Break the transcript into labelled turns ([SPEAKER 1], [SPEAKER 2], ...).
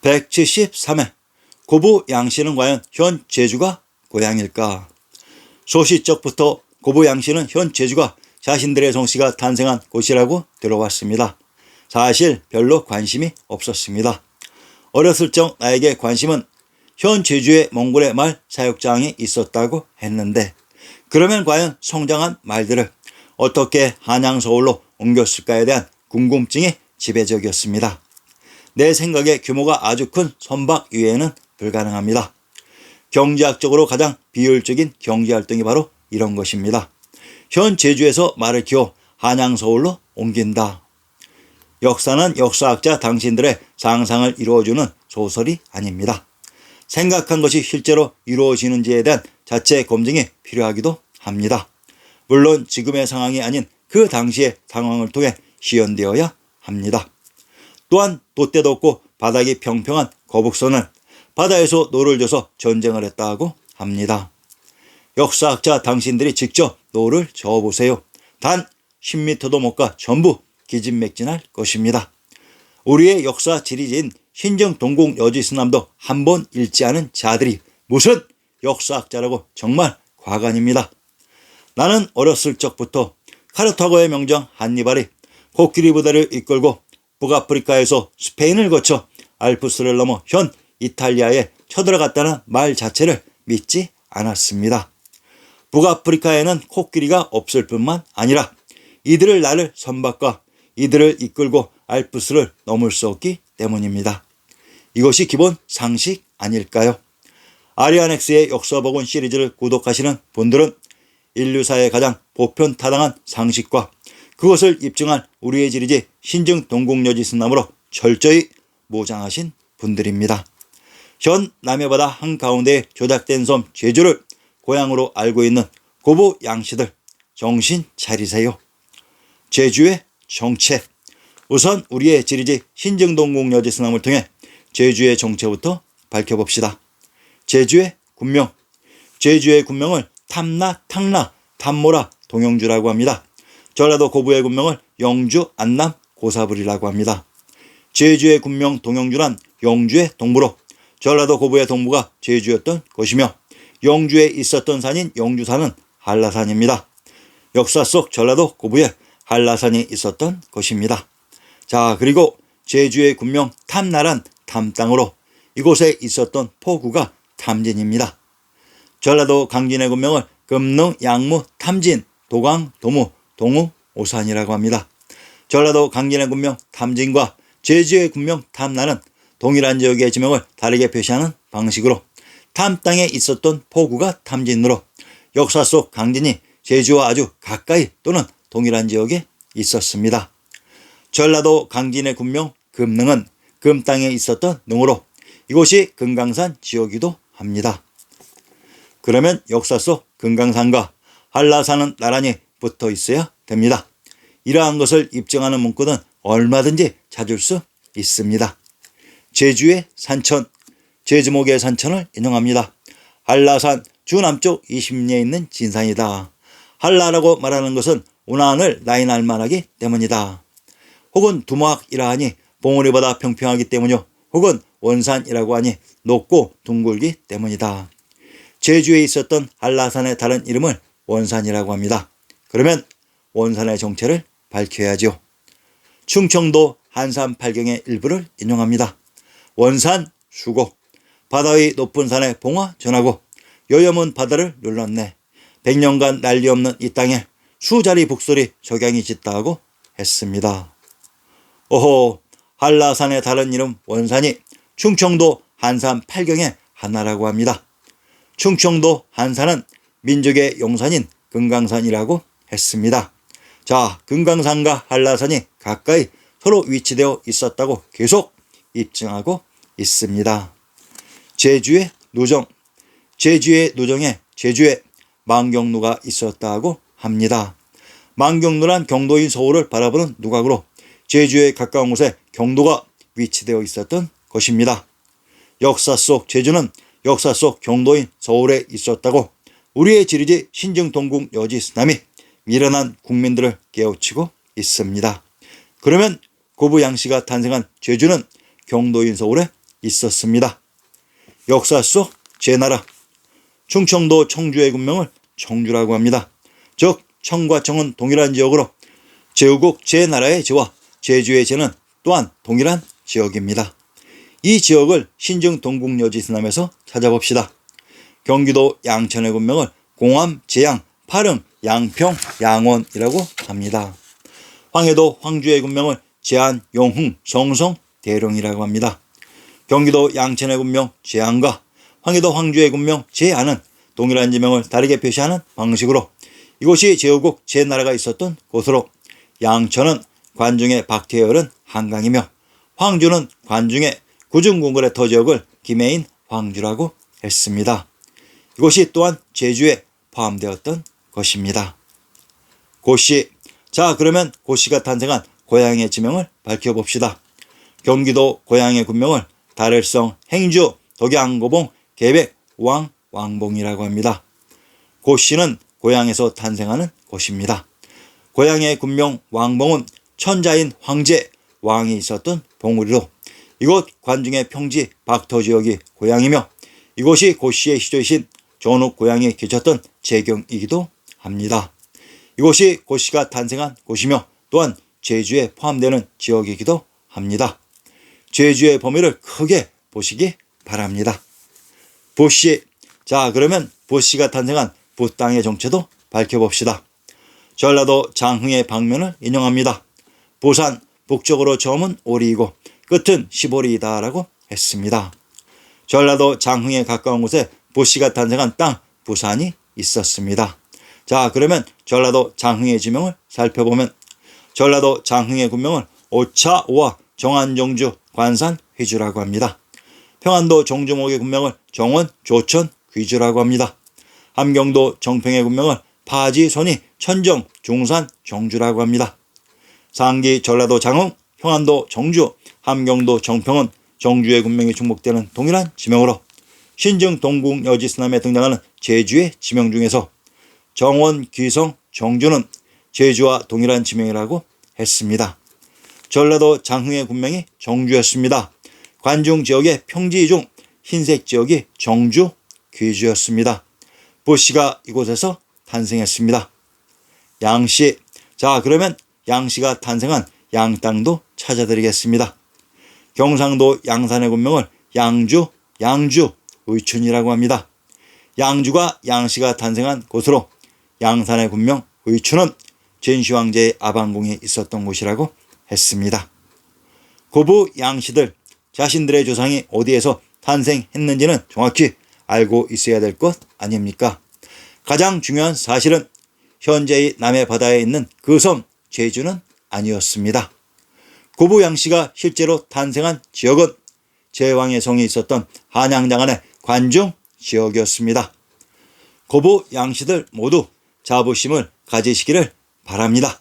[SPEAKER 1] 173회 고부 양씨는 과연 현 제주가 고향일까? 소시적부터 고부 양씨는 현 제주가 자신들의 정씨가 탄생한 곳이라고 들어왔습니다. 사실 별로 관심이 없었습니다. 어렸을 적 나에게 관심은 현 제주에 몽골의 말 사육장이 있었다고 했는데, 그러면 과연 성장한 말들을 어떻게 한양 서울로 옮겼을까에 대한 궁금증이 지배적이었습니다. 내 생각에 규모가 아주 큰 선박 이외에는 불가능합니다. 경제학적으로 가장 비효율적인 경제활동이 바로 이런 것입니다. 현 제주에서 말을 키워 한양 서울로 옮긴다. 역사는 역사학자 당신들의 상상을 이루어주는 소설이 아닙니다. 생각한 것이 실제로 이루어지는지에 대한 자체 검증이 필요하기도 합니다. 물론 지금의 상황이 아닌 그 당시의 상황을 통해 시연되어야 합니다. 또한 돛대도 없고 바닥이 평평한 거북선은 바다에서 노를 져서 전쟁을 했다고 합니다. 역사학자 당신들이 직접 노를 저어보세요. 단 10m도 못 가 전부 기진맥진할 것입니다. 우리의 역사 지리지인 신정동국 여지스남도 한 번 읽지 않은 자들이 무슨 역사학자라고 정말 과간입니다. 나는 어렸을 적부터 카르타고의 명장 한니발이 코끼리 부대를 이끌고 북아프리카에서 스페인을 거쳐 알프스를 넘어 현 이탈리아에 쳐들어갔다는 말 자체를 믿지 않았습니다. 북아프리카에는 코끼리가 없을 뿐만 아니라 이들을 나를 선박과 이들을 이끌고 알프스를 넘을 수 없기 때문입니다. 이것이 기본 상식 아닐까요? 아리아넥스의 역사복원 시리즈를 구독하시는 분들은 인류사의 가장 보편타당한 상식과 그것을 입증한 우리의 지리지 신증동국여지스남으로 철저히 무장하신 분들입니다. 현 남해바다 한가운데에 조작된 섬 제주를 고향으로 알고 있는 고부 양씨들, 정신 차리세요. 제주의 정체. 우선 우리의 지리지 신증동국여지스남을 통해 제주의 정체부터 밝혀봅시다. 제주의 군명. 제주의 군명을 탐나, 탕나, 탐모라, 동영주라고 합니다. 전라도 고부의 군명을 영주, 안남, 고사불이라고 합니다. 제주의 군명 동영주란 영주의 동부로 전라도 고부의 동부가 제주였던 것이며, 영주에 있었던 산인 영주산은 한라산입니다. 역사 속 전라도 고부에 한라산이 있었던 것입니다. 자, 그리고 제주의 군명 탐나란 탐땅으로 이곳에 있었던 포구가 탐진입니다. 전라도 강진의 군명을 금능, 양무, 탐진, 도강, 도무, 동우, 오산이라고 합니다. 전라도 강진의 군명 탐진과 제주의 군명 탐나는 동일한 지역의 지명을 다르게 표시하는 방식으로 탐 땅에 있었던 포구가 탐진으로 역사 속 강진이 제주와 아주 가까이 또는 동일한 지역에 있었습니다. 전라도 강진의 군명 금능은 금 땅에 있었던 능으로 이곳이 금강산 지역이기도 합니다. 그러면 역사 속 금강산과 한라산은 나란히 붙어 있어야 됩니다. 이러한 것을 입증하는 문구는 얼마든지 찾을 수 있습니다. 제주의 산천, 제주목의 산천을 인용합니다. 한라산 주남쪽 20리에 있는 진산이다. 한라라고 말하는 것은 운하하늘 라인할 만하기 때문이다. 혹은 두막이라 하니 봉우리보다 평평하기 때문이요. 혹은 원산이라고 하니 높고 둥글기 때문이다. 제주에 있었던 한라산의 다른 이름을 원산이라고 합니다. 그러면 원산의 정체를 밝혀야죠. 충청도 한산팔경의 일부를 인용합니다. 원산 수고, 바다 위 높은 산에 봉화 전하고 여염은 바다를 눌렀네. 100년간 난리 없는 이 땅에 수자리 북소리 적양이 짙다고 했습니다. 오호, 한라산의 다른 이름 원산이 충청도 한산팔경의 하나라고 합니다. 충청도 한산은 민족의 용산인 금강산이라고 했습니다. 자, 금강산과 한라산이 가까이 서로 위치되어 있었다고 계속 입증하고 있습니다. 제주의 누정. 제주의 누정에 제주에 망경루가 있었다고 합니다. 망경루란 경도인 서울을 바라보는 누각으로 제주에 가까운 곳에 경도가 위치되어 있었던 것입니다. 역사 속 제주는 역사 속 경도인 서울에 있었다고 우리의 지리지 신증동국 여지스남이 미련한 국민들을 깨우치고 있습니다. 그러면 고부 양씨가 탄생한 제주는 경도인 서울에 있었습니다. 역사 속 제나라, 충청도 청주의 군명을 청주라고 합니다. 즉 청과 청은 동일한 지역으로 제후국 제나라의 제와 제주의 제는 또한 동일한 지역입니다. 이 지역을 신증 동국여지스남에서 찾아봅시다. 경기도 양천의 군명을 공암, 제양, 파릉, 양평, 양원이라고 합니다. 황해도 황주의 군명을 제안, 용흥, 성성, 대령이라고 합니다. 경기도 양천의 군명 제안과 황해도 황주의 군명 제안은 동일한 지명을 다르게 표시하는 방식으로 이곳이 제후국 제나라가 있었던 곳으로 양천은 관중의 박태에 흐른 한강이며 황주는 관중의 구중궁궐의 터지역을 김해인 황주라고 했습니다. 이곳이 또한 제주에 포함되었던 것입니다. 고씨. 자, 그러면 고씨가 탄생한 고향의 지명을 밝혀봅시다. 경기도 고향의 군명을 다를성, 행주, 덕양고봉, 계백, 왕봉이라고 합니다. 고씨는 고향에서 탄생하는 곳입니다. 고향의 군명 왕봉은 천자인 황제, 왕이 있었던 봉우리로 이곳 관중의 평지 박터지역이 고향이며 이곳이 고씨의 시조이신 전욱 고향이 계셨던 제경이기도 합니다. 이곳이 고씨가 탄생한 곳이며 또한 제주에 포함되는 지역이기도 합니다. 제주의 범위를 크게 보시기 바랍니다. 부씨. 자, 그러면 부씨가 탄생한 부땅의 정체도 밝혀봅시다. 전라도 장흥의 방면을 인용합니다. 부산 북쪽으로 처음은 오리이고 끝은 시보리이다 라고 했습니다. 전라도 장흥에 가까운 곳에 부씨가 탄생한 땅 부산이 있었습니다. 자, 그러면 전라도 장흥의 지명을 살펴보면 전라도 장흥의 군명을 오차, 오화, 정안, 정주, 관산, 회주라고 합니다. 평안도 정주목의 군명을 정원, 조천, 귀주라고 합니다. 함경도 정평의 군명을 파지, 손이, 천정, 중산, 정주라고 합니다. 상기 전라도 장흥, 평안도 정주, 함경도 정평은 정주의 군명이 중복되는 동일한 지명으로 신증 동국여지스남에 등장하는 제주의 지명 중에서 정원, 귀성, 정주는 제주와 동일한 지명이라고 했습니다. 전라도 장흥의 군명이 정주였습니다. 관중 지역의 평지 중 흰색 지역이 정주, 귀주였습니다. 부씨가 이곳에서 탄생했습니다. 양씨. 자, 그러면 양씨가 탄생한 양땅도 찾아드리겠습니다. 경상도 양산의 군명을 양주, 의춘이라고 합니다. 양주가 양씨가 탄생한 곳으로 양산의 군명 의춘은 진시황제의 아방궁이 있었던 곳이라고 했습니다. 고부 양씨들 자신들의 조상이 어디에서 탄생했는지는 정확히 알고 있어야 될 것 아닙니까? 가장 중요한 사실은 현재의 남해 바다에 있는 그 섬 제주는 아니었습니다. 고부 양씨가 실제로 탄생한 지역은 제왕의 성이 있었던 한양장안의 관중 지역이었습니다. 고부 양씨들 모두 자부심을 가지시기를 바랍니다.